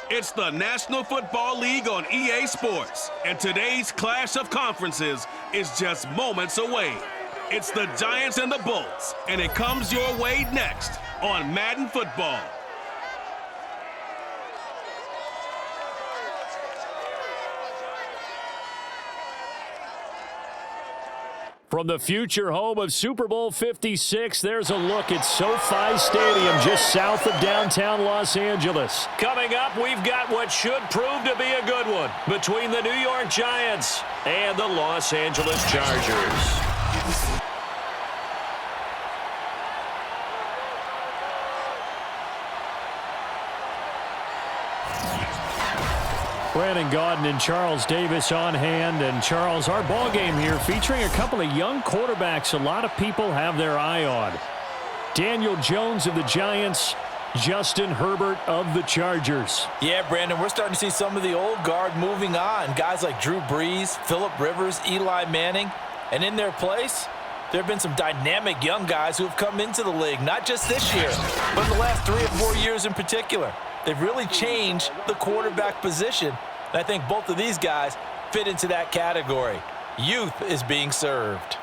It's the National Football League on EA Sports, and today's clash of conferences is just moments away. It's the Giants and the Bolts, and it comes your way next on Madden Football. From the future home of Super Bowl 56, there's a look at SoFi Stadium just south of downtown Los Angeles. Coming up, we've got what should prove to be a good one between the New York Giants and the Los Angeles Chargers. Brandon Gaudin and Charles Davis on hand. And Charles, our ball game here featuring a couple of young quarterbacks a lot of people have their eye on. Daniel Jones of the Giants, Justin Herbert of the Chargers. Yeah, Brandon, we're starting to see some of the old guard moving on. Guys like Drew Brees, Phillip Rivers, Eli Manning. And in their place, there have been some dynamic young guys who have come into the league, not just this year, but in the last 3 or 4 years in particular. They've really changed the quarterback position. And I think both of these guys fit into that category. Youth is being served.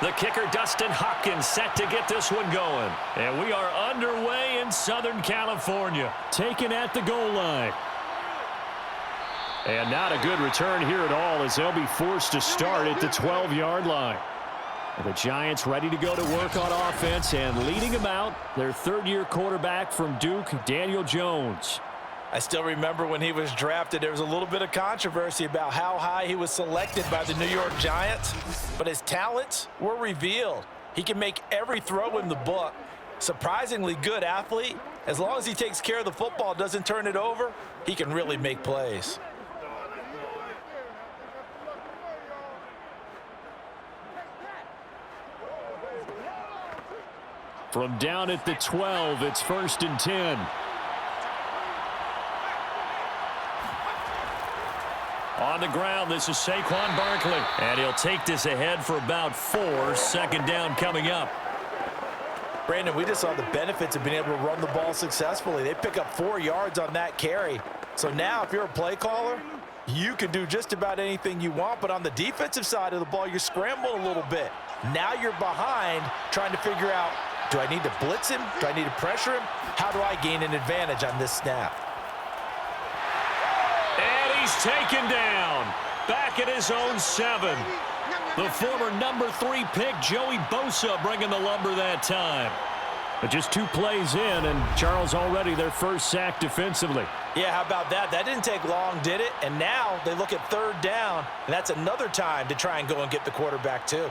The kicker, Dustin Hopkins, set to get this one going. And we are underway in Southern California, taken at the goal line. And not a good return here at all, as they'll be forced to start at the 12-yard line. And the Giants ready to go to work on offense, and leading them out, their third-year quarterback from Duke, Daniel Jones. I still remember when he was drafted, there was a little bit of controversy about how high he was selected by the New York Giants, but his talents were revealed. He can make every throw in the book. Surprisingly good athlete. As long as he takes care of the football, doesn't turn it over, he can really make plays. From down at the 12, it's 1st and 10. On the ground, this is Saquon Barkley. And he'll take this ahead for about 4. 2nd down coming up. Brandon, we just saw the benefits of being able to run the ball successfully. They pick up 4 yards on that carry. So now if you're a play caller, you can do just about anything you want. But on the defensive side of the ball, you're scrambling a little bit. Now you're behind trying to figure out, do I need to blitz him? Do I need to pressure him? How do I gain an advantage on this snap? He's taken down, back at his own 7. The former number 3 pick, Joey Bosa, bringing the lumber that time. But just 2 plays in, and Charles already their first sack defensively. Yeah, how about that? That didn't take long, did it? And now they look at 3rd down, and that's another time to try and go and get the quarterback too.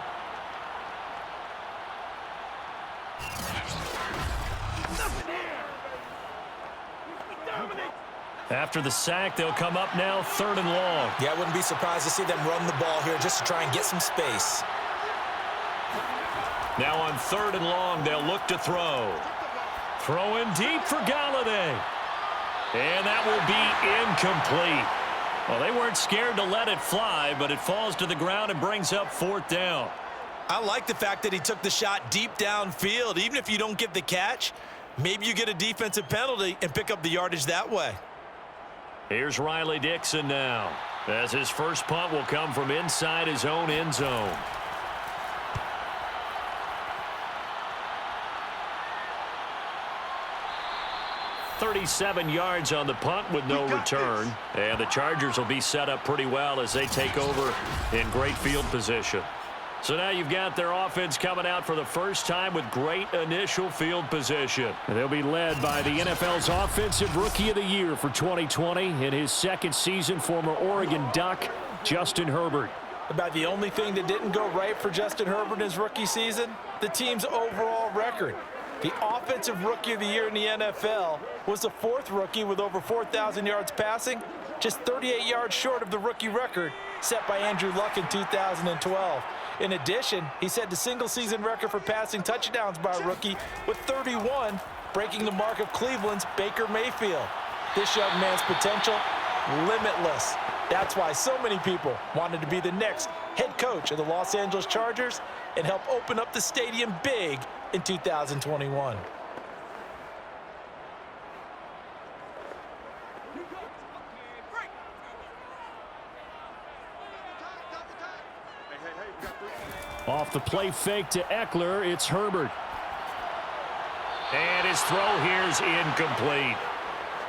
After the sack, they'll come up now 3rd and long. Yeah, I wouldn't be surprised to see them run the ball here just to try and get some space. Now on 3rd and long, they'll look to throw. Throwing deep for Galladay. And that will be incomplete. Well, they weren't scared to let it fly, but it falls to the ground and brings up 4th down. I like the fact that he took the shot deep downfield. Even if you don't get the catch, maybe you get a defensive penalty and pick up the yardage that way. Here's Riley Dixon now, as his first punt will come from inside his own end zone. $37 yards on the punt with no return. And the Chargers will be set up pretty well as they take over in great field position. So now you've got their offense coming out for the first time with great initial field position. And they'll be led by the NFL's Offensive Rookie of the Year for 2020. In his second season, former Oregon Duck, Justin Herbert. About the only thing that didn't go right for Justin Herbert in his rookie season, the team's overall record. The Offensive Rookie of the Year in the NFL was the 4th rookie with over 4,000 yards passing, just 38 yards short of the rookie record set by Andrew Luck in 2012. In addition, he set the single-season record for passing touchdowns by a rookie with 31, breaking the mark of Cleveland's Baker Mayfield. This young man's potential, limitless. That's why so many people wanted to be the next head coach of the Los Angeles Chargers and help open up the stadium big in 2021. Off the play fake to Eckler, it's Herbert. And his throw here's incomplete.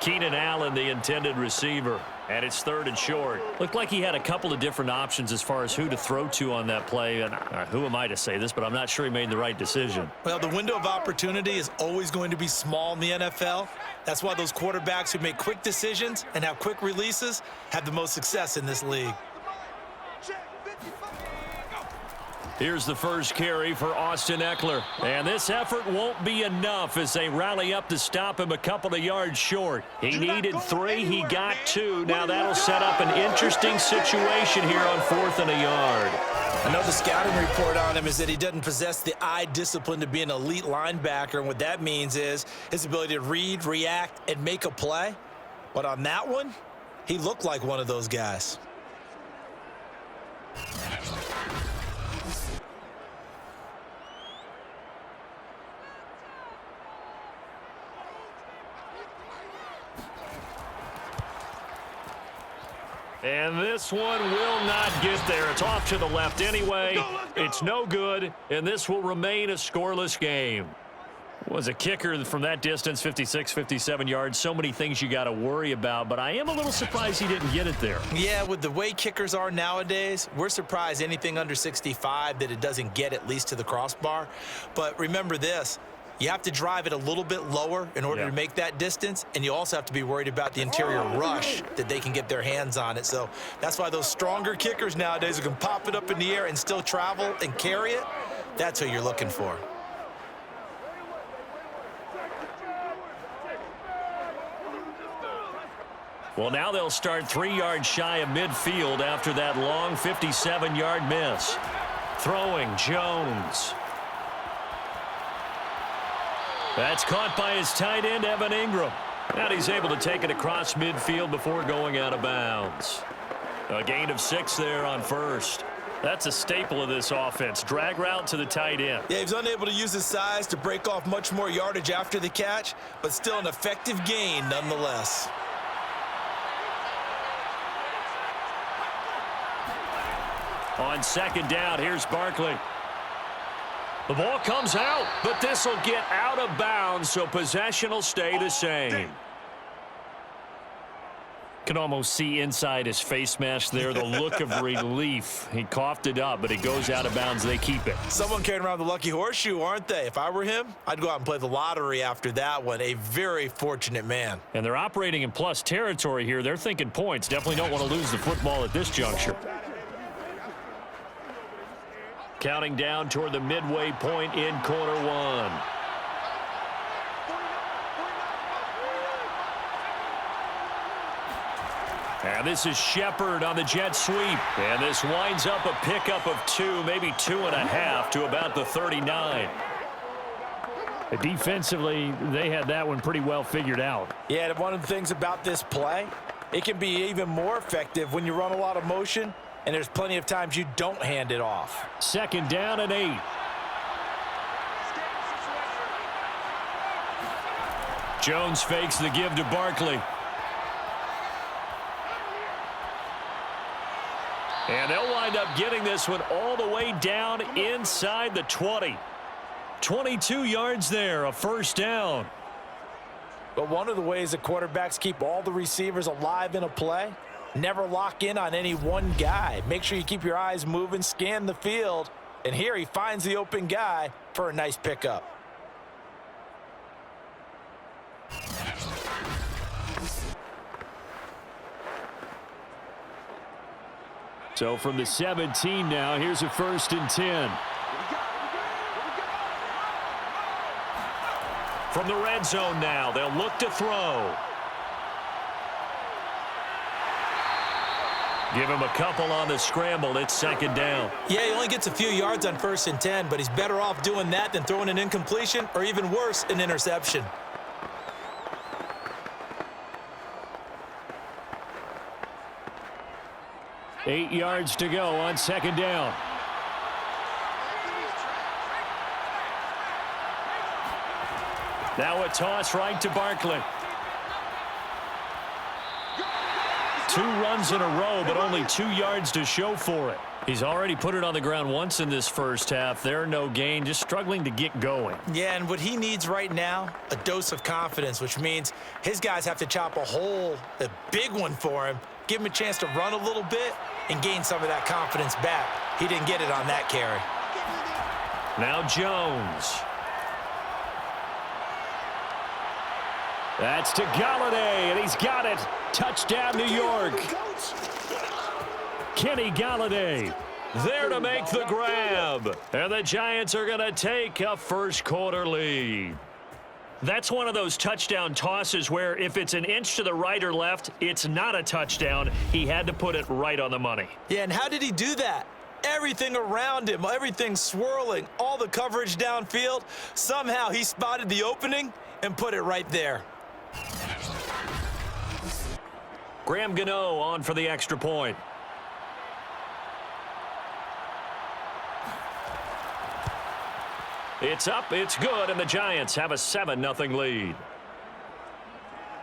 Keenan Allen, the intended receiver. And it's 3rd and short. Looked like he had a couple of different options as far as who to throw to on that play. And who am I to say this, but I'm not sure he made the right decision. Well, the window of opportunity is always going to be small in the NFL. That's why those quarterbacks who make quick decisions and have quick releases have the most success in this league. Here's the first carry for Austin Eckler. And this effort won't be enough as they rally up to stop him a couple of yards short. He needed 3, he got 2. Now that'll set up an interesting situation here on 4th and a yard. I know the scouting report on him is that he doesn't possess the eye discipline to be an elite linebacker, and what that means is his ability to read, react, and make a play. But on that one, he looked like one of those guys. And this one will not get there. It's off to the left anyway. It's no good, and this will remain a scoreless game. Was a kicker from that distance, 56, 57 yards. So many things you got to worry about, but I am a little surprised he didn't get it there. Yeah, with the way kickers are nowadays, we're surprised anything under 65 that it doesn't get at least to the crossbar. But remember this. You have to drive it a little bit lower in order to make that distance, and you also have to be worried about the interior rush that they can get their hands on it. So that's why those stronger kickers nowadays who can pop it up in the air and still travel and carry it, that's who you're looking for. Well, now they'll start 3 yards shy of midfield after that long 57-yard miss. Throwing, Jones. That's caught by his tight end, Evan Ingram. And he's able to take it across midfield before going out of bounds. A gain of 6 there on 1st. That's a staple of this offense. Drag route to the tight end. Yeah, he was unable to use his size to break off much more yardage after the catch, but still an effective gain nonetheless. On 2nd down, here's Barkley. The ball comes out, but this will get out of bounds, so possession will stay the same. Can almost see inside his face mask there the look of relief. He coughed it up, but it goes out of bounds. They keep it. Someone carrying around the lucky horseshoe, aren't they? If I were him, I'd go out and play the lottery after that one. A very fortunate man. And they're operating in plus territory here. They're thinking points. Definitely don't want to lose the football at this juncture. Counting down toward the midway point in quarter 1. And this is Shepard on the jet sweep. And this winds up a pickup of 2, maybe 2.5 to about the 39. Defensively, they had that one pretty well figured out. Yeah, and one of the things about this play, it can be even more effective when you run a lot of motion, and there's plenty of times you don't hand it off. 2nd down and 8. Jones fakes the give to Barkley. And they'll wind up getting this one all the way down inside the 20. 22 yards there, a 1st down. But one of the ways that quarterbacks keep all the receivers alive in a play, never lock in on any one guy. Make sure you keep your eyes moving, scan the field, and here he finds the open guy for a nice pickup. So from the 17 now, here's a 1st and 10. From the red zone now, they'll look to throw. Give him a couple on the scramble. It's 2nd down. Yeah, he only gets a few yards on 1st and 10, but he's better off doing that than throwing an incompletion or even worse, an interception. Eight yards to go on 2nd down. Now a toss right to Barkley. 2 runs in a row, but only 2 yards to show for it. He's already put it on the ground once in this first half. There, no gain, just struggling to get going. Yeah, and what he needs right now, a dose of confidence, which means his guys have to chop a big one for him, give him a chance to run a little bit and gain some of that confidence back. He didn't get it on that carry. Now Jones. That's to Galladay, and he's got it. Touchdown, New York. Kenny Galladay there to make the grab. And the Giants are going to take a first-quarter lead. That's one of those touchdown tosses where if it's an inch to the right or left, it's not a touchdown. He had to put it right on the money. Yeah, and how did he do that? Everything around him, everything swirling, all the coverage downfield. Somehow he spotted the opening and put it right there. Graham Gano on for the extra point. It's up, it's good, and the Giants have a 7-0 lead.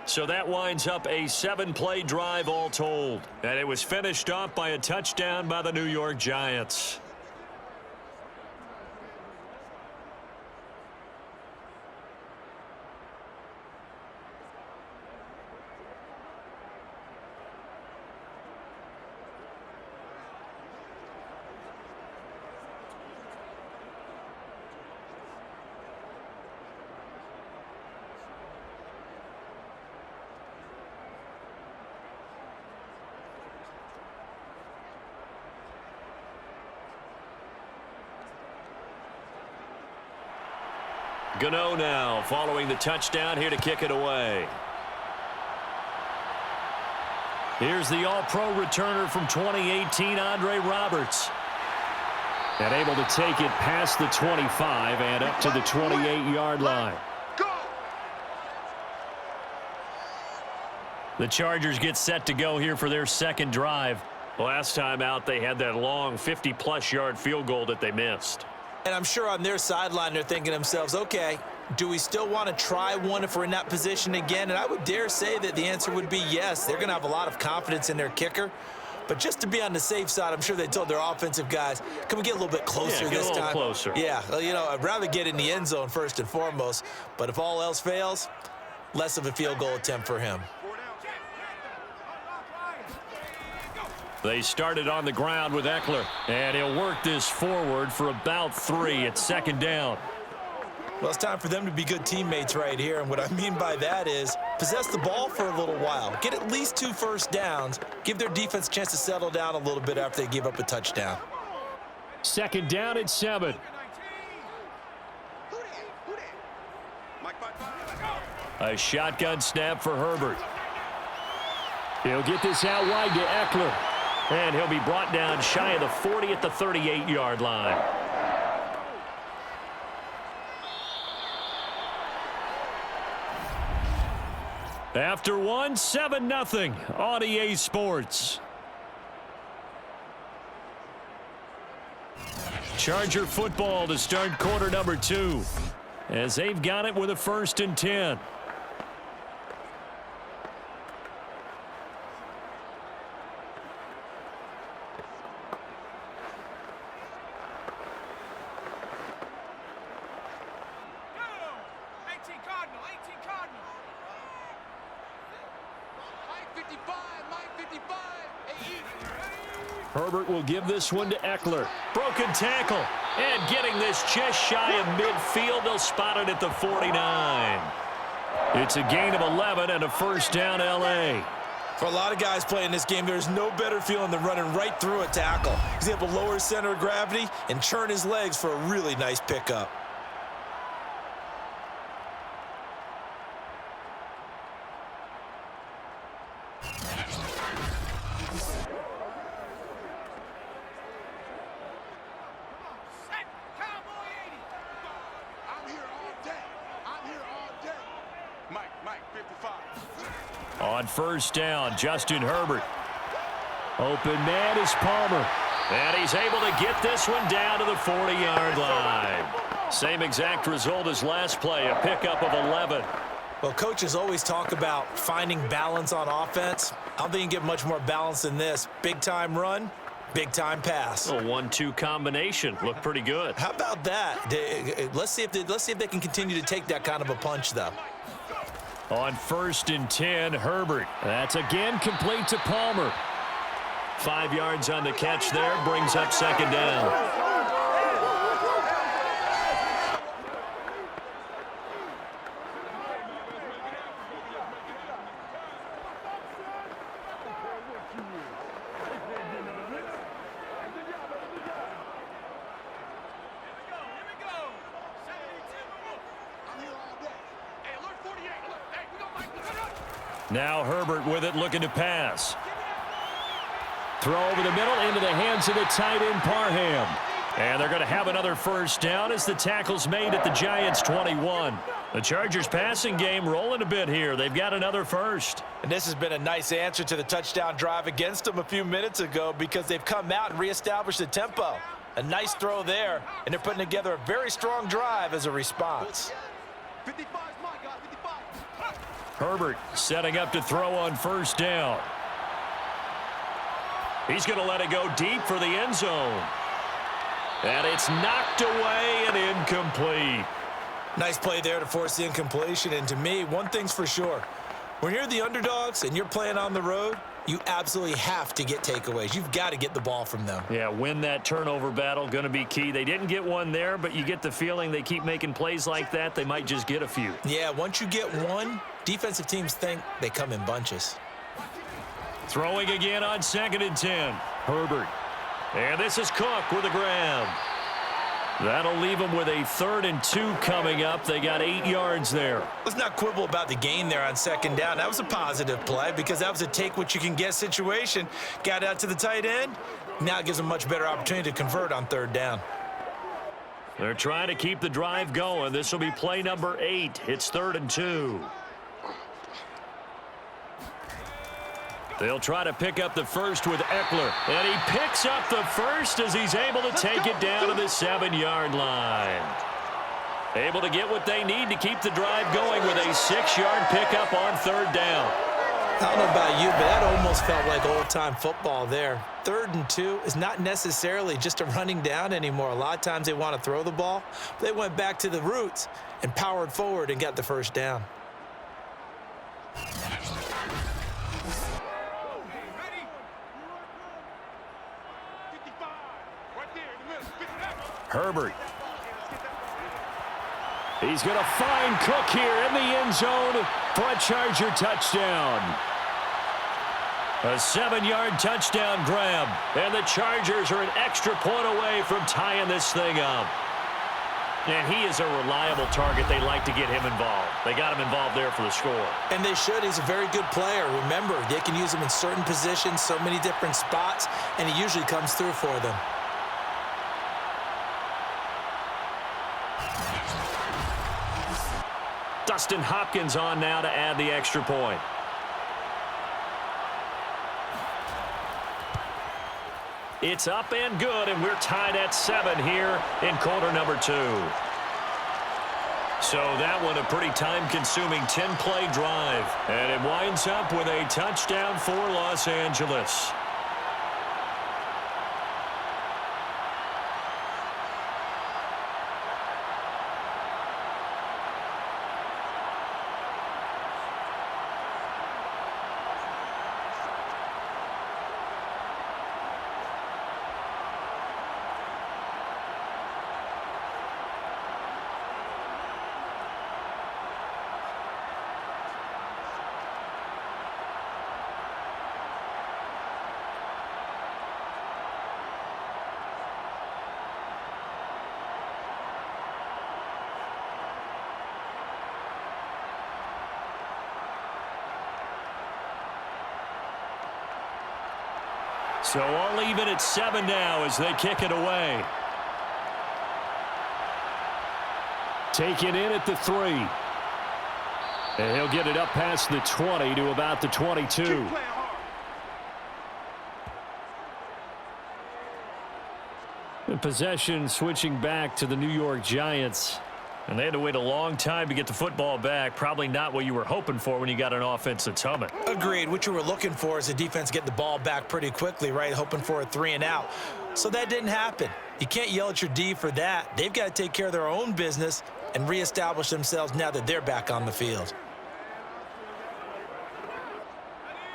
So that winds up a 7-play drive all told. And it was finished off by a touchdown by the New York Giants. Gano now following the touchdown here to kick it away. Here's the all-pro returner from 2018, Andre Roberts. And able to take it past the 25 and up to the 28-yard line. The Chargers get set to go here for their second drive. Last time out, they had that long 50-plus yard field goal that they missed. And I'm sure on their sideline they're thinking to themselves, okay, do we still want to try one if we're in that position again? And I would dare say that the answer would be yes. They're going to have a lot of confidence in their kicker. But just to be on the safe side, I'm sure they told their offensive guys, can we get a little bit closer this time? Get a little closer. Yeah, well, you know, I'd rather get in the end zone first and foremost. But if all else fails, less of a field goal attempt for him. They started on the ground with Eckler, and he'll work this forward for about 3 at second down. Well, it's time for them to be good teammates right here, and what I mean by that is possess the ball for a little while, get at least 2 first downs, give their defense a chance to settle down a little bit after they give up a touchdown. Second down at 7. A shotgun snap for Herbert. He'll get this out wide to Eckler. And he'll be brought down shy of the 40 at the 38-yard line. After one, 7-0 on EA Sports. Charger football to start quarter number 2. As they've got it with a 1st and 10. Herbert will give this one to Eckler. Broken tackle. And getting this just shy of midfield. They'll spot it at the 49. It's a gain of 11 and a first down, L.A. For a lot of guys playing this game, there's no better feeling than running right through a tackle. He's able to lower his center of gravity and churn his legs for a really nice pickup. On first down, Justin Herbert. Open man is Palmer. And he's able to get this one down to the 40-yard line. Same exact result as last play, a pickup of 11. Well, coaches always talk about finding balance on offense. I don't think you can get much more balance than this. Big-time run, big-time pass. A 1-2 combination. Looked pretty good. How about that? Let's see if they can continue to take that kind of a punch, though. On first and 10, Herbert. That's again complete to Palmer. 5 yards on the catch there, brings up second down. Now Herbert with it, looking to pass. Throw over the middle into the hands of the tight end Parham. And they're going to have another first down as the tackle's made at the Giants' 21. The Chargers passing game rolling a bit here. They've got another first. And this has been a nice answer to the touchdown drive against them a few minutes ago because they've come out and reestablished the tempo. A nice throw there, and they're putting together a very strong drive as a response. 55 is my guy, 55. Herbert setting up to throw on first down. He's going to let it go deep for the end zone. And it's knocked away and incomplete. Nice play there to force the incompletion. And to me, one thing's for sure. When you're the underdogs and you're playing on the road, you absolutely have to get takeaways. You've got to get the ball from them. Yeah, win that turnover battle, going to be key. They didn't get one there, but you get the feeling they keep making plays like that, they might just get a few. Yeah, once you get one, defensive teams think they come in bunches. Throwing again on second and 10. Herbert. And this is Cook with a grab. That'll leave them with a 3rd and 2 coming up. They got 8 yards there. Let's not quibble about the gain there on second down. That was a positive play because that was a take-what-you-can-get situation. Got out to the tight end. Now it gives them a much better opportunity to convert on 3rd down. They're trying to keep the drive going. This will be play number 8. It's 3rd and 2. They'll try to pick up the first with Eckler. And he picks up the first as he's able to take it down to the 7-yard line. Able to get what they need to keep the drive going with a 6-yard pickup on 3rd down. I don't know about you, but that almost felt like old-time football there. 3rd and 2 is not necessarily just a running down anymore. A lot of times they want to throw the ball. They went back to the roots and powered forward and got the first down. Herbert. He's going to find Cook here in the end zone for a Charger touchdown. A 7-yard touchdown grab. And the Chargers are an extra point away from tying this thing up. And he is a reliable target. They like to get him involved. They got him involved there for the score. And they should. He's a very good player. Remember, they can use him in certain positions, so many different spots, and he usually comes through for them. Dustin Hopkins on now to add the extra point. It's up and good, and we're tied at 7 here in quarter number 2. So that one a pretty time-consuming 10-play drive. And it winds up with a touchdown for Los Angeles. So all even at 7 now as they kick it away. Take it in at the 3. And he'll get it up past the 20 to about the 22. The possession switching back to the New York Giants. And they had to wait a long time to get the football back. Probably not what you were hoping for when you got an offense that's humming. Agreed. What you were looking for is the defense getting the ball back pretty quickly, right? Hoping for a 3 and out. So that didn't happen. You can't yell at your D for that. They've got to take care of their own business and reestablish themselves now that they're back on the field.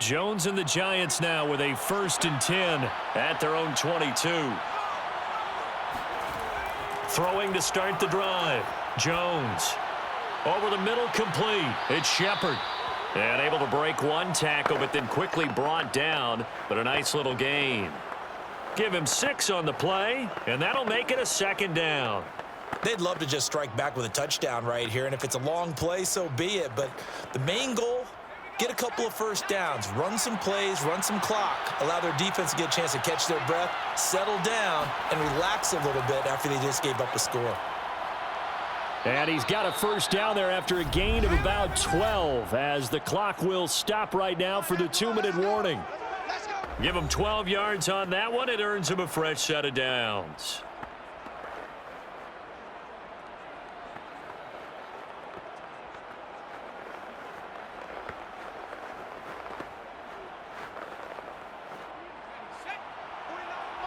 Jones and the Giants now with a 1st and 10 at their own 22. Throwing to start the drive. Jones. Over the middle, complete. It's Shepard. And able to break one tackle, but then quickly brought down. But a nice little gain. Give him 6 on the play, and that'll make it a 2nd down. They'd love to just strike back with a touchdown right here, and if it's a long play, so be it. But the main goal, get a couple of first downs, run some plays, run some clock, allow their defense to get a chance to catch their breath, settle down, and relax a little bit after they just gave up a score. And he's got a 1st down there after a gain of about 12 as the clock will stop right now for the 2-minute warning. Give him 12 yards on that one. It earns him a fresh set of downs.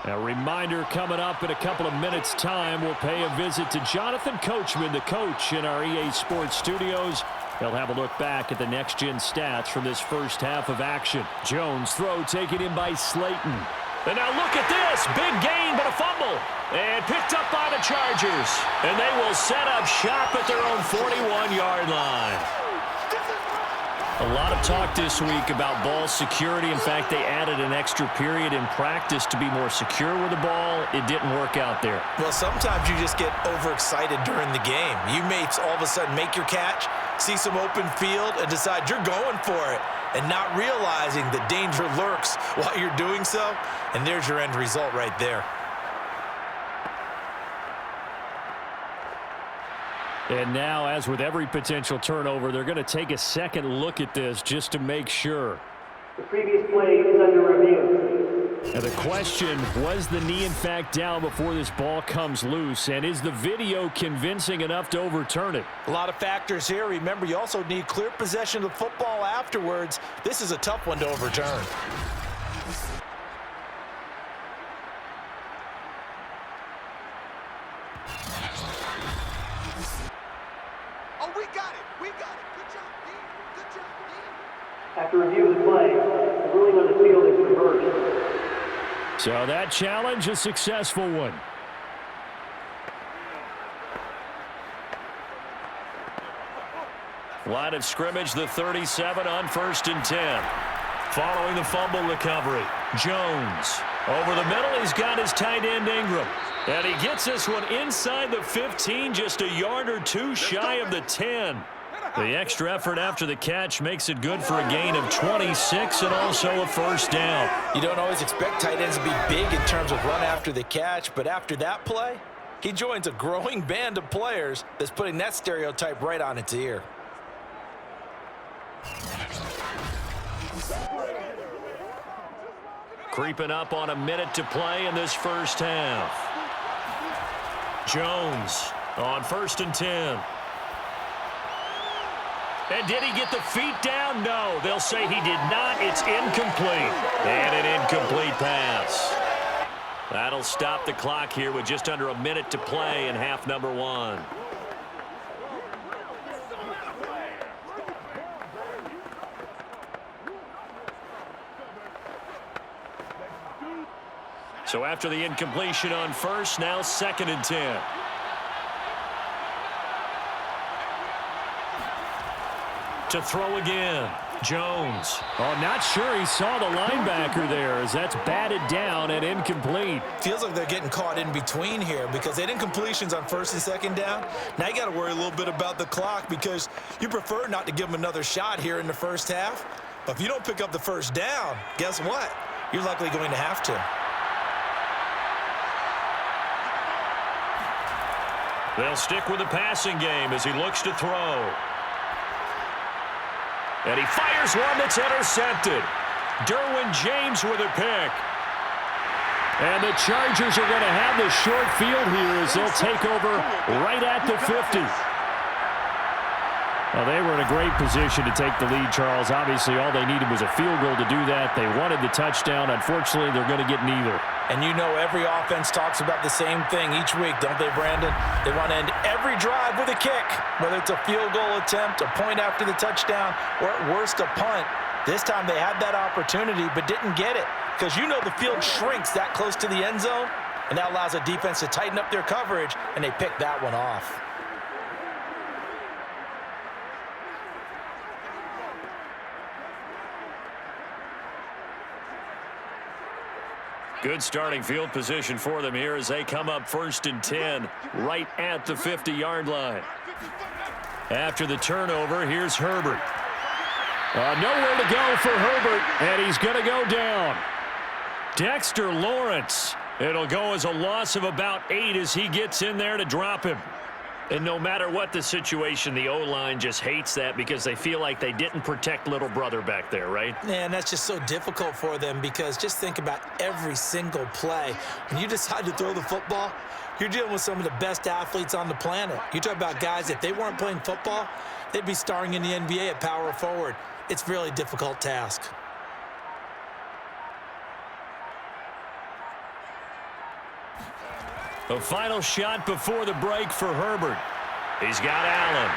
A reminder coming up in a couple of minutes' time. We'll pay a visit to Jonathan Coachman, the coach in our EA Sports studios. He'll have a look back at the next-gen stats from this first half of action. Jones throw taken in by Slayton. And now look at this. Big gain, but a fumble. And picked up by the Chargers. And they will set up shop at their own 41-yard line. A lot of talk this week about ball security. In fact, they added an extra period in practice to be more secure with the ball. It didn't work out there. Well, sometimes you just get overexcited during the game. You may all of a sudden make your catch, see some open field, and decide you're going for it, and not realizing the danger lurks while you're doing so. And there's your end result right there. And now, as with every potential turnover, they're going to take a second look at this just to make sure. The previous play is under review. And the question, was the knee in fact down before this ball comes loose? And is the video convincing enough to overturn it? A lot of factors here. Remember, you also need clear possession of the football afterwards. This is a tough one to overturn. Oh, we got it. We got it. Good job, D. Good job, D. After review of the play, the ruling on the field is reversed. So that challenge, a successful one. Line of scrimmage, the 37 on 1st and 10. Following the fumble recovery, Jones. Over the middle, he's got his tight end Ingram. And he gets this one inside the 15, just a yard or two shy of the 10. The extra effort after the catch makes it good for a gain of 26 and also a 1st down. You don't always expect tight ends to be big in terms of run after the catch, but after that play, he joins a growing band of players that's putting that stereotype right on its ear. Creeping up on a minute to play in this first half. Jones on 1st and 10. And did he get the feet down? No, they'll say he did not. It's incomplete. And an incomplete pass. That'll stop the clock here with just under a minute to play in half number 1. So after the incompletion on 1st, now 2nd and 10. To throw again, Jones. Oh, not sure he saw the linebacker there as that's batted down and incomplete. Feels like they're getting caught in between here because they had incompletions on 1st and 2nd down. Now you got to worry a little bit about the clock because you prefer not to give them another shot here in the first half. But if you don't pick up the 1st down, guess what? you're likely going to have to. They'll stick with the passing game as he looks to throw. And he fires one that's intercepted. Derwin James with a pick. And the Chargers are going to have the short field here as they'll take over right at the 50. Well, they were in a great position to take the lead, Charles. Obviously, all they needed was a field goal to do that. They wanted the touchdown. Unfortunately, they're going to get neither. And you know every offense talks about the same thing each week, don't they, Brandon? They want to end every drive with a kick, whether it's a field goal attempt, a point after the touchdown, or at worst, a punt. This time they had that opportunity but didn't get it because you know the field shrinks that close to the end zone, and that allows a defense to tighten up their coverage, and they pick that one off. Good starting field position for them here as they come up 1st and 10 right at the 50-yard line. After the turnover, here's Herbert. Nowhere to go for Herbert, and he's going to go down. Dexter Lawrence. It'll go as a loss of about 8 as he gets in there to drop him. And no matter what the situation, the O-line just hates that because they feel like they didn't protect little brother back there, right? Man, that's just so difficult for them because just think about every single play. When you decide to throw the football, you're dealing with some of the best athletes on the planet. You talk about guys, if they weren't playing football, they'd be starring in the NBA at power forward. It's a really difficult task. The final shot before the break for Herbert. He's got Allen.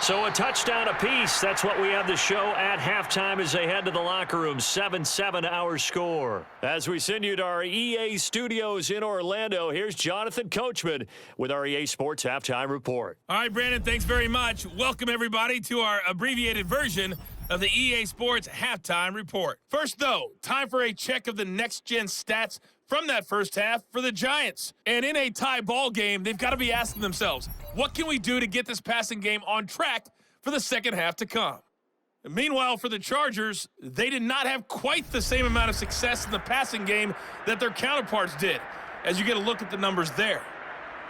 So a touchdown apiece. That's what we have the show at halftime as they head to the locker room. 7-7 our score. As we send you to our EA studios in Orlando, here's Jonathan Coachman with our EA Sports Halftime Report. All right, Brandon, thanks very much. Welcome, everybody, to our abbreviated version of the EA Sports Halftime Report. First, though, time for a check of the next-gen stats from that first half for the Giants. And in a tie ball game, they've got to be asking themselves, what can we do to get this passing game on track for the second half to come? And meanwhile, for the Chargers, they did not have quite the same amount of success in the passing game that their counterparts did, as you get a look at the numbers there.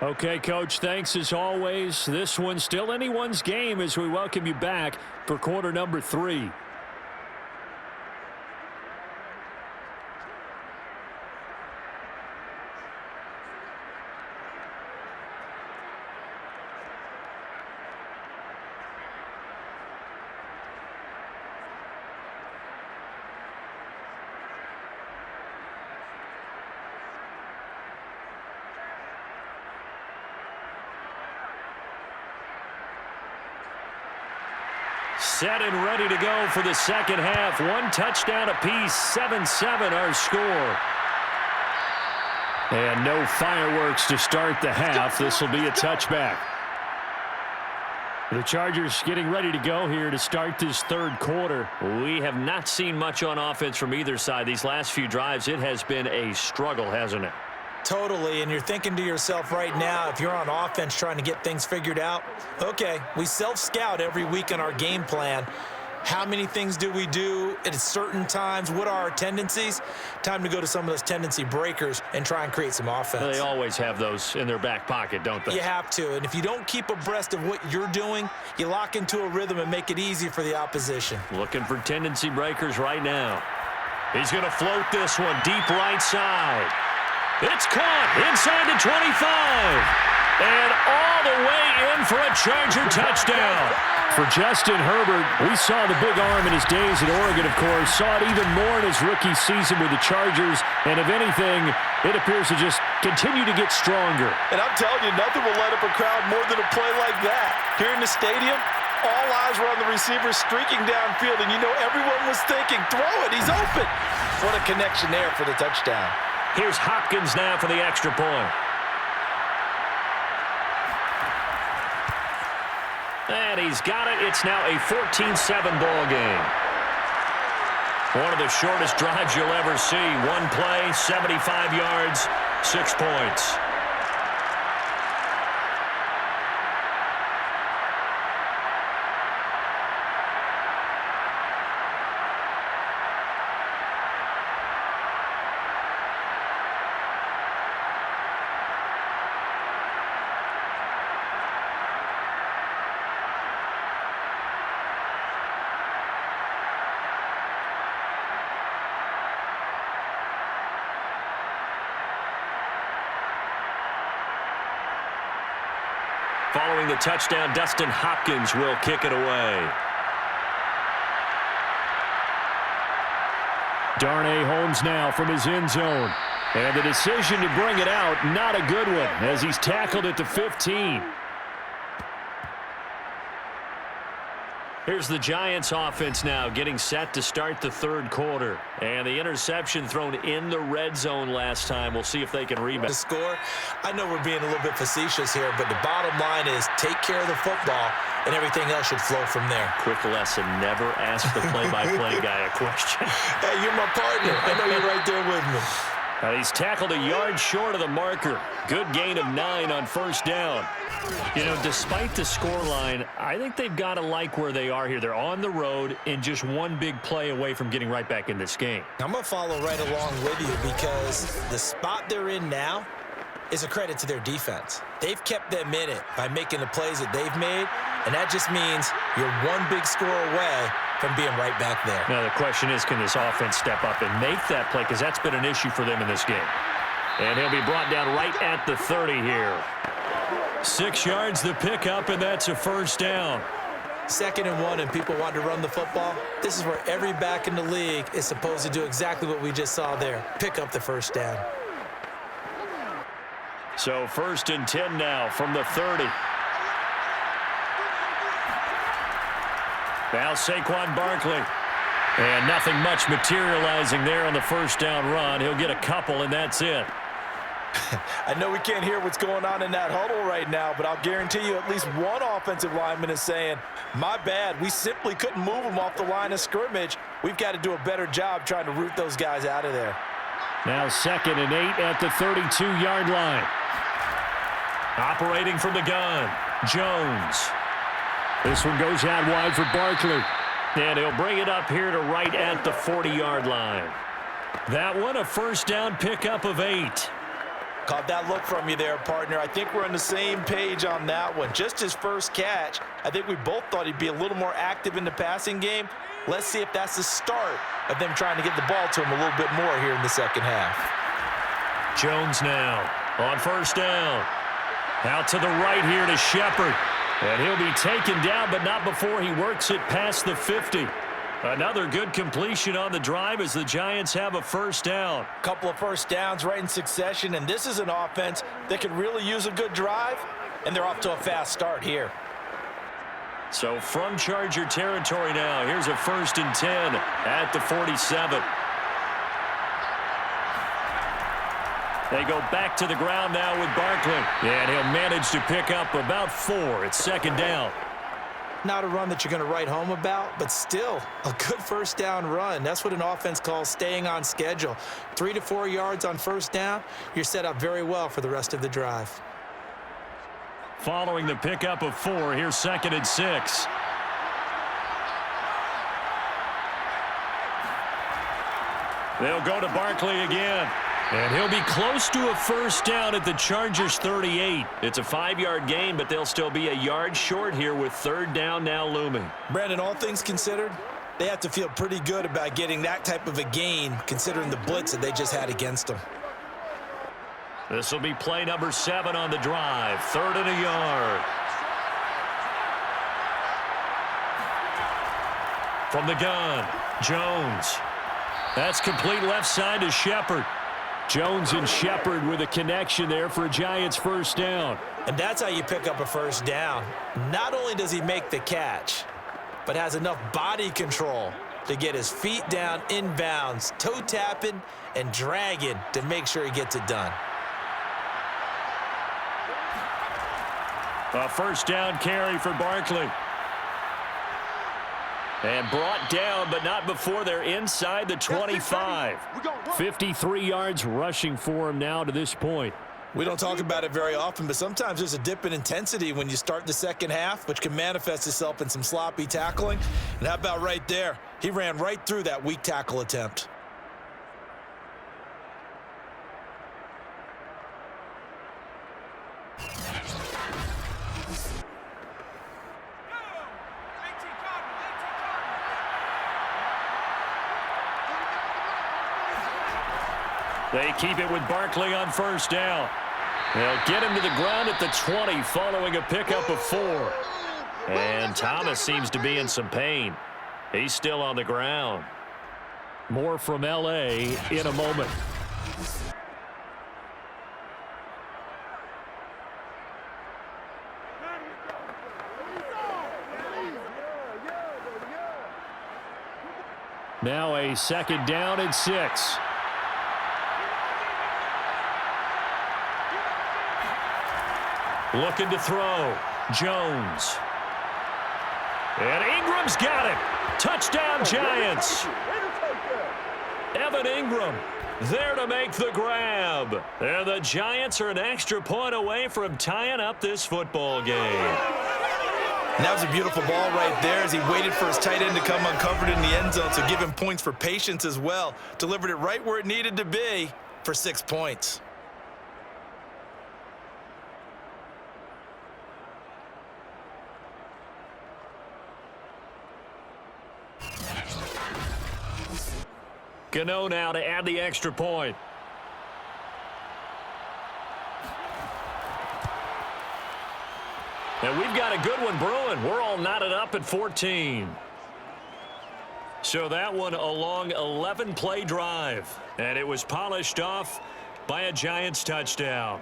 Okay, Coach, thanks as always. This one's still anyone's game as we welcome you back for quarter number 3. Set and ready to go for the second half. One touchdown apiece, 7-7 our score. And no fireworks to start the half. This will be a touchback. The Chargers getting ready to go here to start this third quarter. We have not seen much on offense from either side. These last few drives, it has been a struggle, hasn't it? Totally, and you're thinking to yourself right now, if you're on offense trying to get things figured out, okay, we self-scout every week on our game plan. How many things do we do at certain times? What are our tendencies? Time to go to some of those tendency breakers and try and create some offense. They always have those in their back pocket, don't they? You have to, and if you don't keep abreast of what you're doing, you lock into a rhythm and make it easy for the opposition. Looking for tendency breakers right now. He's going to float this one deep right side. It's caught inside the 25. And all the way in for a Charger touchdown. For Justin Herbert, we saw the big arm in his days at Oregon, of course. Saw it even more in his rookie season with the Chargers. And if anything, it appears to just continue to get stronger. And I'm telling you, nothing will light up a crowd more than a play like that. Here in the stadium, all eyes were on the receiver streaking downfield. And you know everyone was thinking, throw it, he's open. What a connection there for the touchdown. Here's Hopkins now for the extra point. And he's got it. It's now a 14-7 ball game. One of the shortest drives you'll ever see. One play, 75 yards, 6 points. Following the touchdown, Dustin Hopkins will kick it away. Darnay Holmes now from his end zone. And the decision to bring it out, not a good one, as he's tackled at the 15. Here's the Giants offense now getting set to start the third quarter. And the interception thrown in the red zone last time. We'll see if they can rebound. To score, I know we're being a little bit facetious here, but the bottom line is take care of the football, and everything else should flow from there. Quick lesson, never ask the play-by-play guy a question. Hey, you're my partner. I know you're right there with me. He's tackled a yard short of the marker. Good gain of 9 on first down. You know, despite the scoreline, I think they've got to like where they are here. They're on the road and just one big play away from getting right back in this game. I'm going to follow right along with you because the spot they're in now is a credit to their defense. They've kept them in it by making the plays that they've made, and that just means you're one big score away from being right back there. Now, the question is, can this offense step up and make that play? Because that's been an issue for them in this game. And he'll be brought down right at the 30 here. 6 yards the pickup, and that's a first down. 2nd and 1, and people want to run the football. This is where every back in the league is supposed to do exactly what we just saw there. Pick up the first down. So 1st and 10 now from the 30. Now Saquon Barkley. And nothing much materializing there on the first down run. He'll get a couple, and that's it. I know we can't hear what's going on in that huddle right now, but I'll guarantee you at least one offensive lineman is saying, my bad, we simply couldn't move them off the line of scrimmage. We've got to do a better job trying to root those guys out of there. Now 2nd and 8 at the 32-yard line. Operating from the gun, Jones. This one goes out wide for Barkley. And he'll bring it up here to right at the 40-yard line. That one, a first down pickup of 8. Caught that look from you there, partner. I think we're on the same page on that one. Just his first catch, I think we both thought he'd be a little more active in the passing game. Let's see if that's the start of them trying to get the ball to him a little bit more here in the second half. Jones now on first down. Out to the right here to Shepard. And he'll be taken down, but not before he works it past the 50. Another good completion on the drive as the Giants have a first down. Couple of first downs right in succession, and this is an offense that could really use a good drive, and they're off to a fast start here. So from Charger territory now, here's a 1st and 10 at the 47. They go back to the ground now with Barkley. And he'll manage to pick up about 4. It's 2nd down. Not a run that you're going to write home about, but still a good first down run. That's what an offense calls staying on schedule. 3 to 4 yards on first down, you're set up very well for the rest of the drive. Following the pickup of 4, here's 2nd and 6. They'll go to Barkley again. And he'll be close to a first down at the Chargers 38. It's a 5-yard gain, but they'll still be a yard short here with 3rd down now looming. Brandon, all things considered, they have to feel pretty good about getting that type of a gain considering the blitz that they just had against them. This will be play number 7 on the drive. 3rd and a yard. From the gun, Jones. That's complete left side to Shepard. Jones and Shepard with a connection there for a Giants first down. And that's how you pick up a first down. Not only does he make the catch, but has enough body control to get his feet down inbounds, toe tapping and dragging to make sure he gets it done. A first down carry for Barkley. And brought down, but not before they're inside the 25. 53 yards rushing for him now to this point. We don't talk about it very often, but sometimes there's a dip in intensity when you start the second half, which can manifest itself in some sloppy tackling. And how about right there? He ran right through that weak tackle attempt. They keep it with Barkley on first down. They'll get him to the ground at the 20 following a pickup of 4. And Thomas seems to be in some pain. He's still on the ground. More from L.A. in a moment. Now a second down and 6. Looking to throw. Jones. And Ingram's got it. Touchdown, Giants. Evan Ingram there to make the grab. And the Giants are an extra point away from tying up this football game. And that was a beautiful ball right there as he waited for his tight end to come uncovered in the end zone, so give him points for patience as well. Delivered it right where it needed to be for 6 points. Gano now to add the extra point. And we've got a good one brewing. We're all knotted up at 14. So that one a long 11-play drive. And it was polished off by a Giants touchdown.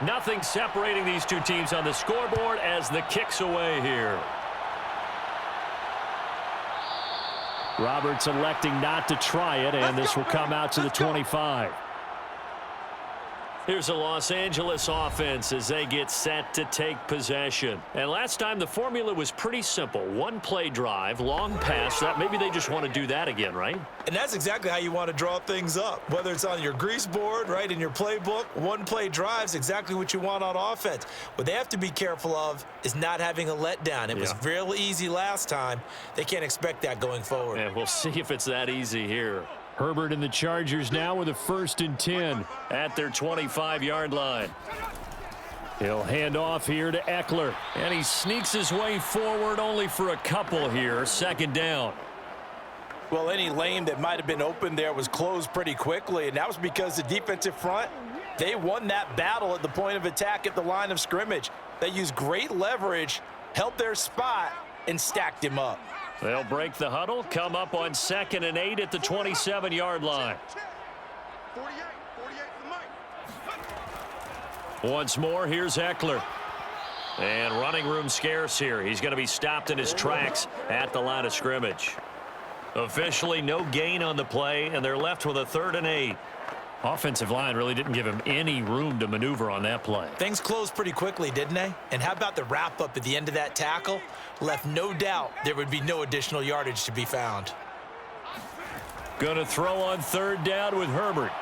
Nothing separating these two teams on the scoreboard as the kick's away here. Roberts electing not to try it, and this will come out to the 25. Here's a Los Angeles offense as they get set to take possession. And last time the formula was pretty simple. One play drive, long pass. That maybe they just want to do that again, right? And that's exactly how you want to draw things up. Whether it's on your grease board, right, in your playbook, one play drive's exactly what you want on offense. What they have to be careful of is not having a letdown. It was real easy last time. They can't expect that going forward. And we'll see if it's that easy here. Herbert and the Chargers now with a 1st and 10 at their 25-yard line. He'll hand off here to Eckler. And he sneaks his way forward only for a couple here. 2nd down. Well, any lane that might have been open there was closed pretty quickly, and that was because the defensive front, they won that battle at the point of attack at the line of scrimmage. They used great leverage, held their spot, and stacked him up. They'll break the huddle, come up on 2nd and 8 at the 27-yard line. 48 for Mike. Once more, here's Eckler. And running room scarce here. He's going to be stopped in his tracks at the line of scrimmage. Officially no gain on the play, and they're left with a 3rd and 8. Offensive line really didn't give him any room to maneuver on that play. Things closed pretty quickly, didn't they? And how about the wrap-up at the end of that tackle? Left no doubt there would be no additional yardage to be found. Going to throw on 3rd down with Herbert.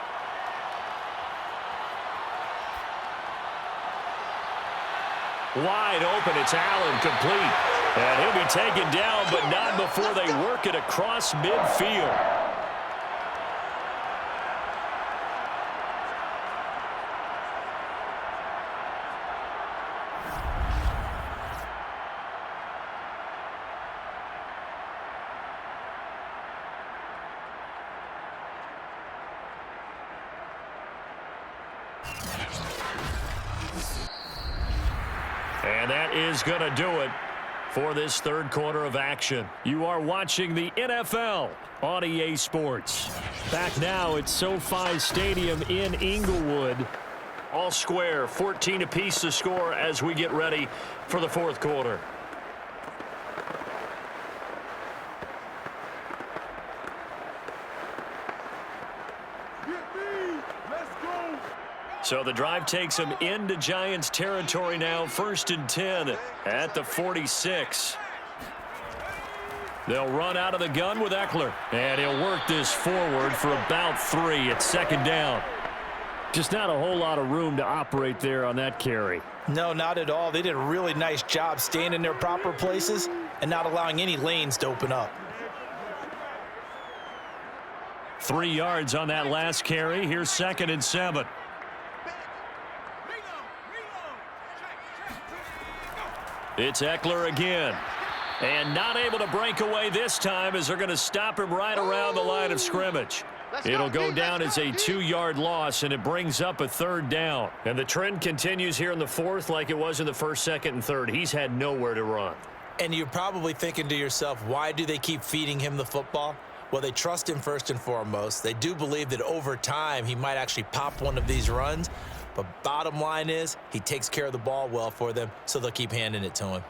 Wide open, it's Allen, complete. And he'll be taken down, but not before they work it across midfield. And that is going to do it for this 3rd quarter of action. You are watching the NFL on EA Sports. Back now at SoFi Stadium in Inglewood. All square, 14 apiece to score as we get ready for the 4th quarter. So the drive takes them into Giants territory now. 1st and 10 at the 46. They'll run out of the gun with Eckler. And he'll work this forward for about 3. It's second down. Just not a whole lot of room to operate there on that carry. No, not at all. They did a really nice job staying in their proper places and not allowing any lanes to open up. 3 yards on that last carry. Here's 2nd and 7. It's Eckler again. And not able to break away this time as they're going to stop him right around the line of scrimmage. It'll go down as a 2-yard loss, and it brings up a 3rd down. And the trend continues here in the 4th like it was in the 1st, 2nd, and 3rd. He's had nowhere to run. And you're probably thinking to yourself, why do they keep feeding him the football? Well, they trust him first and foremost. They do believe that over time he might actually pop one of these runs. But bottom line is he takes care of the ball well for them, so they'll keep handing it to him.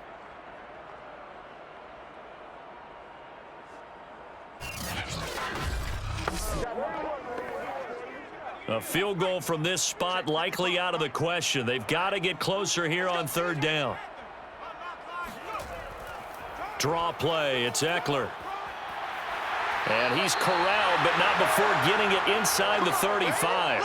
A field goal from this spot likely out of the question. They've got to get closer here on 3rd down. Draw play. It's Eckler. And he's corralled, but not before getting it inside the 35.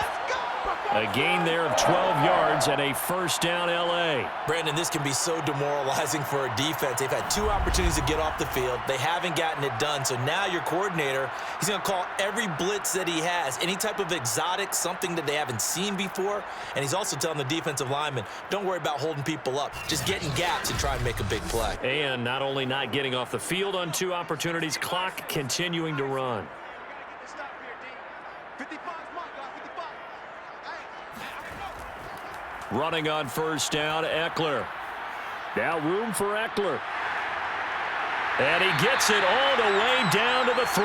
A gain there of 12 yards and a 1st down L.A. Brandon, this can be so demoralizing for a defense. They've had 2 opportunities to get off the field. They haven't gotten it done. So now your coordinator, he's going to call every blitz that he has, any type of exotic, something that they haven't seen before. And he's also telling the defensive lineman, don't worry about holding people up. Just get in gaps and try and make a big play. And not only not getting off the field on 2 opportunities, clock continuing to run. Running on 1st down, Eckler. Now room for Eckler. And he gets it all the way down to the 3.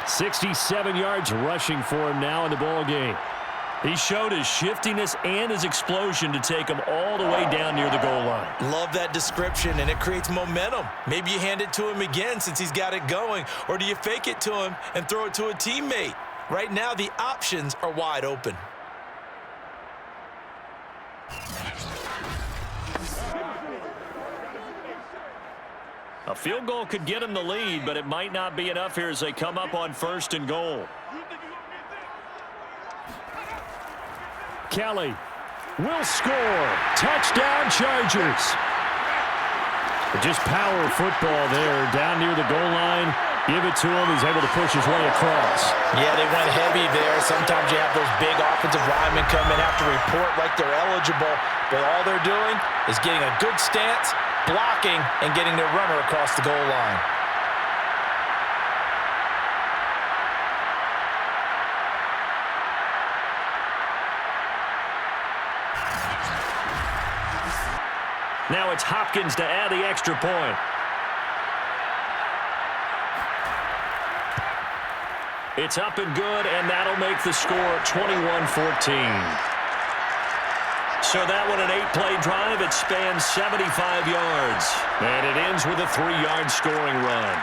67 yards rushing for him now in the ball game. He showed his shiftiness and his explosion to take him all the way down near the goal line. Love that description, and it creates momentum. Maybe you hand it to him again since he's got it going, or do you fake it to him and throw it to a teammate? Right now, the options are wide open. A field goal could get him the lead, but it might not be enough here as they come up on 1st and goal. Kelly will score. Touchdown, Chargers. Just power football there down near the goal line. Give it to him. He's able to push his way across. Yeah, they went heavy there. Sometimes you have those big offensive linemen come in, have to report like they're eligible, but all they're doing is getting a good stance, blocking, and getting their runner across the goal line. Now it's Hopkins to add the extra point. It's up and good, and that'll make the score 21-14. So that one, an 8-play drive. It spans 75 yards. And it ends with a 3-yard scoring run.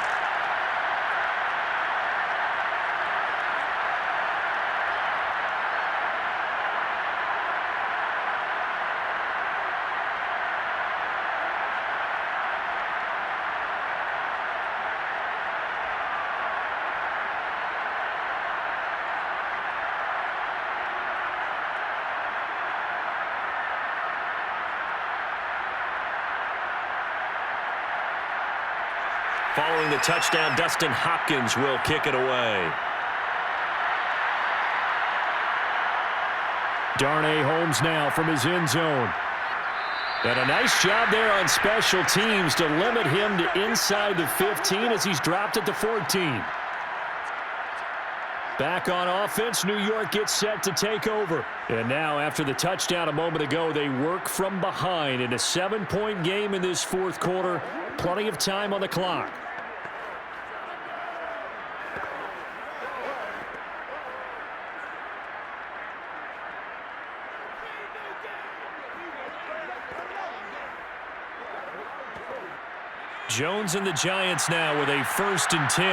Following the touchdown, Dustin Hopkins will kick it away. Darnay Holmes now from his end zone. And a nice job there on special teams to limit him to inside the 15 as he's dropped at the 14. Back on offense, New York gets set to take over. And now, after the touchdown a moment ago, they work from behind in a 7-point game in this 4th quarter. Plenty of time on the clock. Jones and the Giants now with a 1st and 10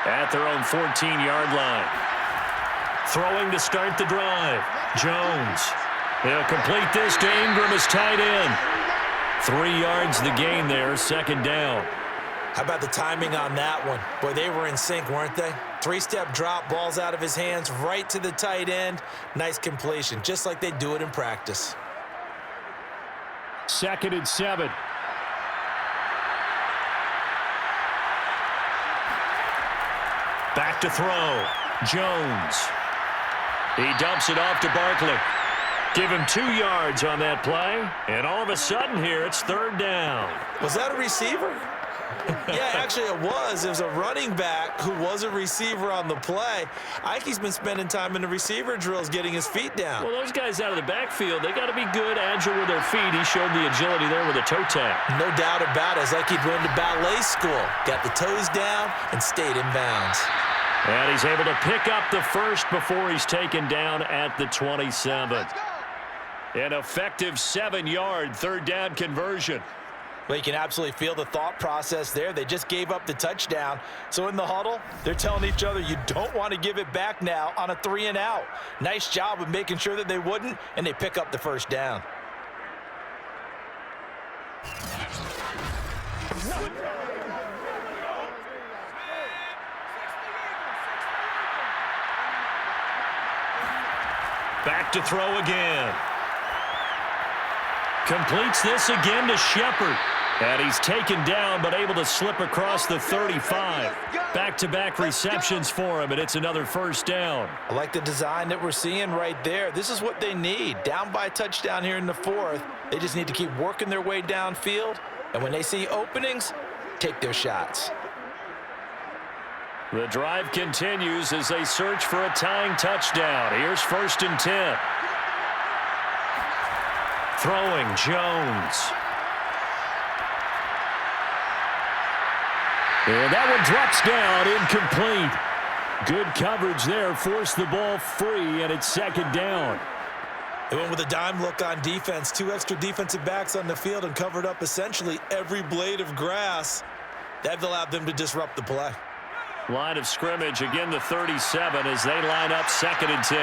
at their own 14-yard line. Throwing to start the drive. Jones. He'll complete this to Ingram as tight end. 3 yards the gain there, 2nd down. How about the timing on that one? Boy, they were in sync, weren't they? Three-step drop, balls out of his hands, right to the tight end. Nice completion, just like they do it in practice. 2nd and 7. Back to throw. Jones. He dumps it off to Barkley. Give him 2 yards on that play. And all of a sudden here, it's 3rd down. Was that a receiver? Yeah, actually it was. It was a running back who was a receiver on the play. Ike's been spending time in the receiver drills getting his feet down. Well, those guys out of the backfield, they got to be good, agile with their feet. He showed the agility there with a toe tap. No doubt about it. It's like he'd went to ballet school. Got the toes down and stayed in bounds. And he's able to pick up the first before he's taken down at the 27. An effective 7-yard 3rd down conversion. Well, you can absolutely feel the thought process there. They just gave up the touchdown. So in the huddle, they're telling each other, you don't want to give it back now on a 3-and-out. Nice job of making sure that they wouldn't, and they pick up the first down. Back to throw again. Completes this again to Shepard. And he's taken down, but able to slip across the 35. Back-to-back receptions for him, and it's another 1st down. I like the design that we're seeing right there. This is what they need. Down by a touchdown here in the 4th. They just need to keep working their way downfield. And when they see openings, take their shots. The drive continues as they search for a tying touchdown. Here's 1st and 10. Throwing Jones. And that one drops down, incomplete. Good coverage there, forced the ball free, and it's 2nd down. They went with a dime look on defense. 2 extra defensive backs on the field and covered up essentially every blade of grass. That allowed them to disrupt the play. Line of scrimmage, again the 37 as they line up 2nd and 10.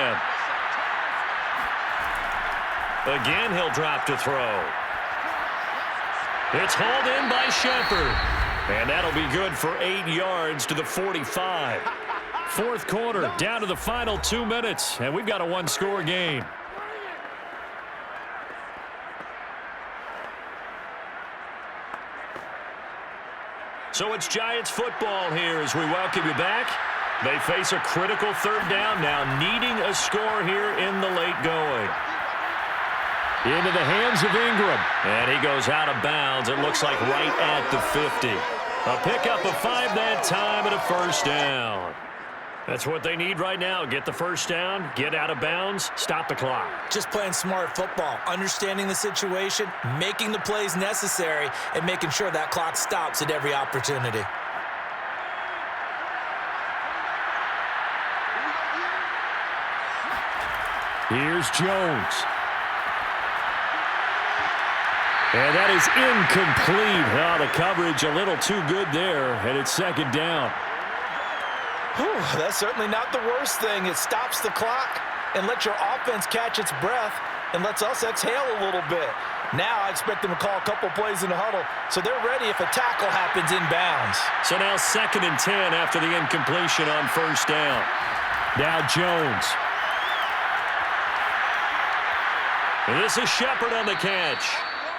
Again, he'll drop to throw. It's hauled in by Shepard. And that'll be good for 8 yards to the 45. 4th quarter, down to the final 2 minutes, and we've got a 1-score game. So it's Giants football here as we welcome you back. They face a critical 3rd down now, needing a score here in the late going. Into the hands of Ingram, and he goes out of bounds. It looks like right at the 50. A pickup of 5 that time and a 1st down. That's what they need right now. Get the 1st down, get out of bounds, stop the clock. Just playing smart football, understanding the situation, making the plays necessary, and making sure that clock stops at every opportunity. Here's Jones. And that is incomplete. Oh, the coverage a little too good there, and it's 2nd down. Whew, that's certainly not the worst thing. It stops the clock and lets your offense catch its breath and lets us exhale a little bit. Now I expect them to call a couple plays in the huddle, so they're ready if a tackle happens inbounds. So now 2nd and 10 after the incompletion on 1st down. Now Jones. And this is Shepard on the catch.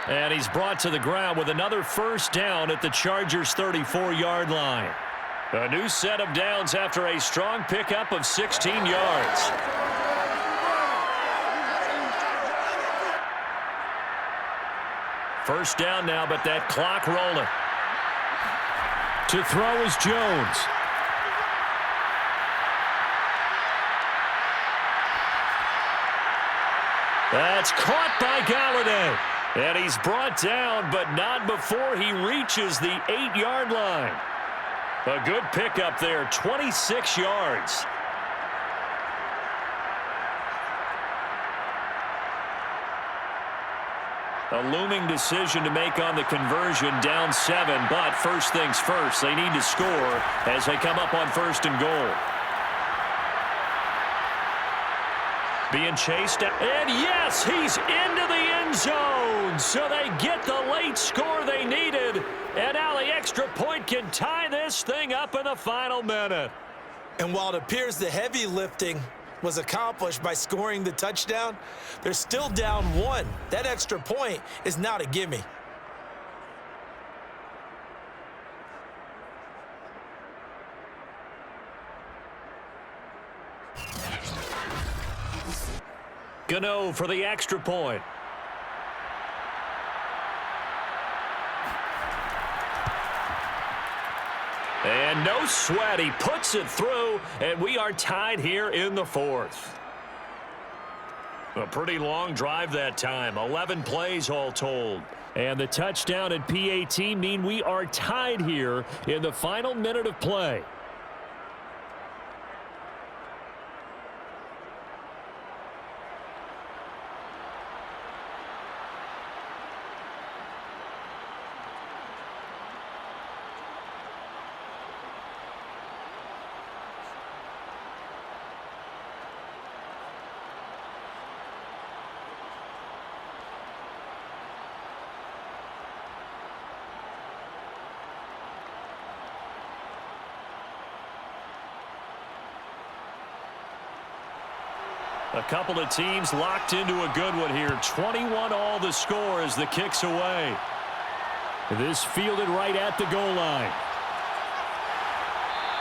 And he's brought to the ground with another 1st down at the Chargers' 34-yard line. A new set of downs after a strong pickup of 16 yards. First down now, but that clock rolling. To throw is Jones. That's caught by Galladay. And he's brought down, but not before he reaches the 8-yard line. A good pickup there, 26 yards. A looming decision to make on the conversion, down 7, but first things first, they need to score as they come up on 1st and goal. Being chased, and yes, he's into the end zone. good, so they get the late score they needed. And now the extra point can tie this thing up in the final minute. And while it appears the heavy lifting was accomplished by scoring the touchdown, they're still down 1. That extra point is not a gimme. Gano for the extra point. And no sweat, he puts it through, and we are tied here in the 4th. A pretty long drive that time, 11 plays all told. And the touchdown and PAT mean we are tied here in the final minute of play. A couple of teams locked into a good one here. 21 all the score as the kick's away. This fielded right at the goal line.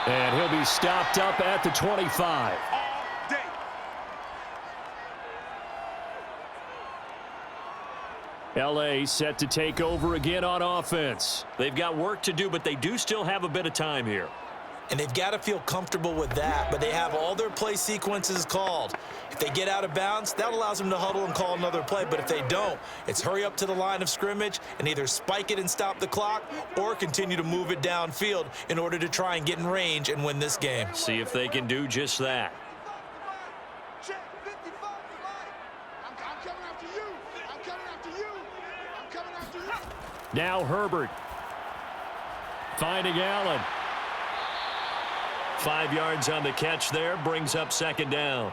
And he'll be stopped up at the 25. LA set to take over again on offense. They've got work to do, but they do still have a bit of time here. And they've got to feel comfortable with that, but they have all their play sequences called. If they get out of bounds, that allows them to huddle and call another play. But if they don't, it's hurry up to the line of scrimmage and either spike it and stop the clock or continue to move it downfield in order to try and get in range and win this game. See if they can do just that. Check 55 I'm coming after you. I'm coming after you. I'm coming after you. Now Herbert. Finding Allen. 5 yards on the catch there, brings up second down.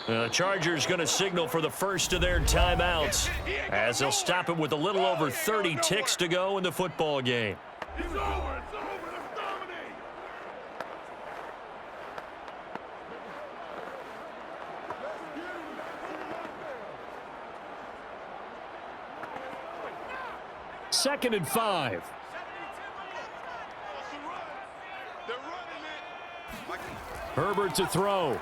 The Chargers going to signal for the first of their timeouts as they'll stop it with a little over 30 ticks to go in the football game. It's over. It's over. Let's dominate. Second and 5. Herbert to throw.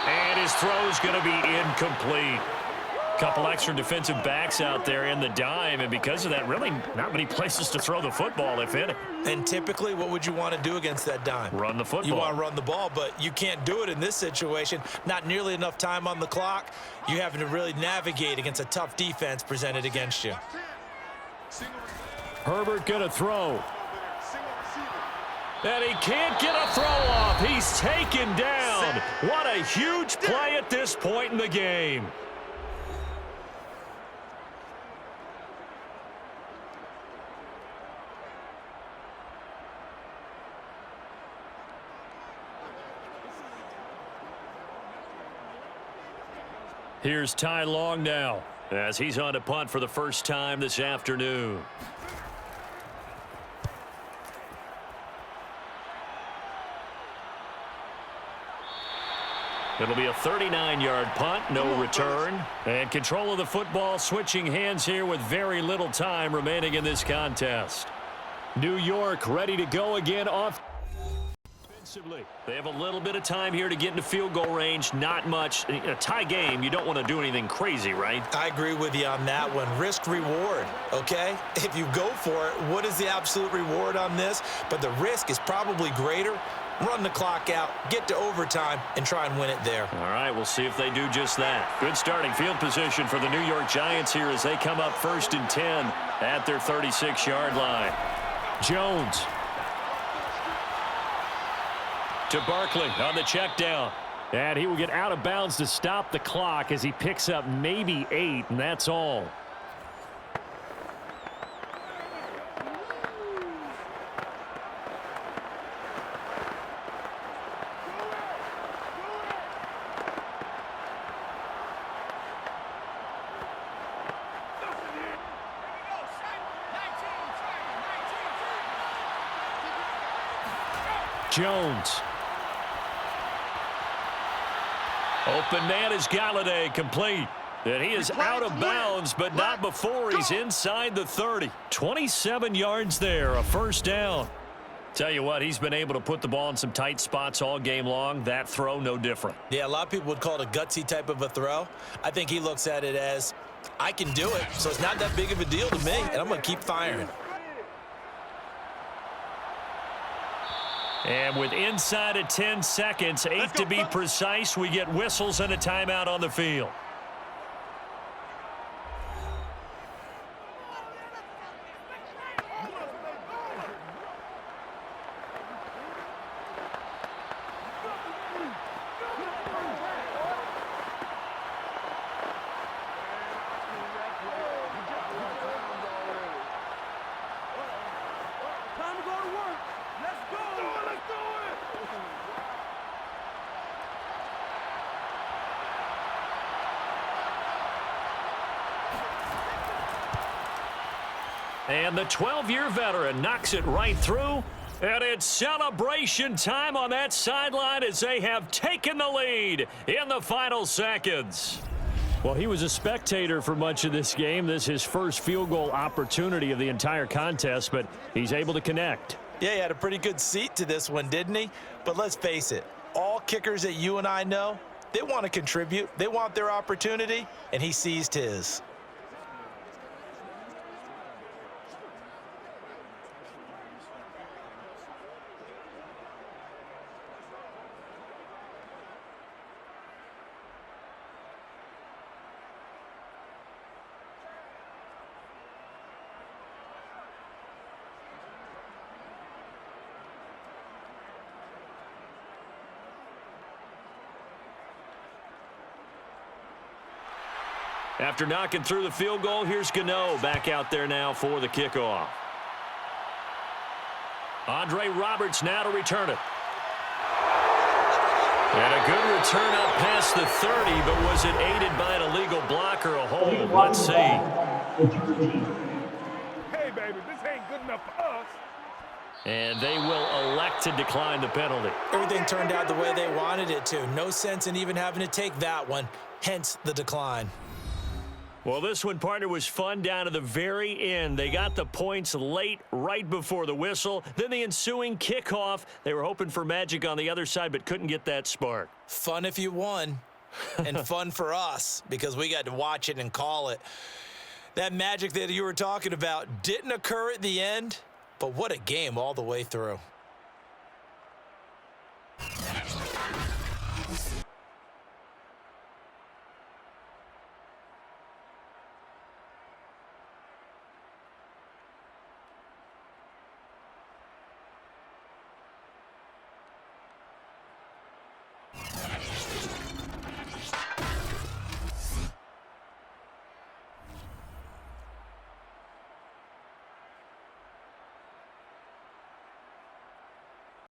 And his throw is going to be incomplete. Couple extra defensive backs out there in the dime, and because of that, really not many places to throw the football, if any. And typically, what would you want to do against that dime? Run the football. You want to run the ball, but you can't do it in this situation. Not nearly enough time on the clock. You having to really navigate against a tough defense presented against you. Herbert going to throw. And he can't get a throw off. He's taken down. What a huge play at this point in the game. Here's Ty Long now as he's on to punt for the first time this afternoon. It'll be a 39-yard punt, no return. And control of the football switching hands here with very little time remaining in this contest. New York ready to go again offensively. They have a little bit of time here to get into field goal range, not much. In a tie game, you don't want to do anything crazy, right? I agree with you on that one. Risk reward, okay? If you go for it, what is the absolute reward on this? But the risk is probably greater. Run the clock out, get to overtime, and try and win it there. All right, we'll see if they do just that. Good starting field position for the New York Giants here as they come up 1st and 10 at their 36-yard line. Jones to Barkley on the check down. And he will get out of bounds to stop the clock as he picks up maybe 8, and that's all. Jones. Open man is Galladay, complete. And he is out of bounds, but not before he's inside the 30. 27 yards there, a first down. Tell you what, he's been able to put the ball in some tight spots all game long. That throw, no different. Yeah, a lot of people would call it a gutsy type of a throw. I think he looks at it as, I can do it, so it's not that big of a deal to me, and I'm going to keep firing. And with inside of 10 seconds, 8 to be precise, we get whistles and a timeout on the field. And the 12-year veteran knocks it right through. And it's celebration time on that sideline as they have taken the lead in the final seconds. Well, he was a spectator for much of this game. This is his first field goal opportunity of the entire contest, but he's able to connect. Yeah, he had a pretty good seat to this one, didn't he? But let's face it, all kickers that you and I know, they want to contribute. They want their opportunity, and he seized his. After knocking through the field goal, here's Gano back out there now for the kickoff. Andre Roberts now to return it. And a good return up past the 30, but was it aided by an illegal block or a hold? Let's see. Hey, baby, this ain't good enough for us. And they will elect to decline the penalty. Everything turned out the way they wanted it to. No sense in even having to take that one, hence the decline. Well, this one, partner, was fun down to the very end. They got the points late, right before the whistle. Then the ensuing kickoff. They were hoping for magic on the other side, but couldn't get that spark. Fun if you won, and fun for us because we got to watch it and call it. That magic that you were talking about didn't occur at the end, but what a game all the way through.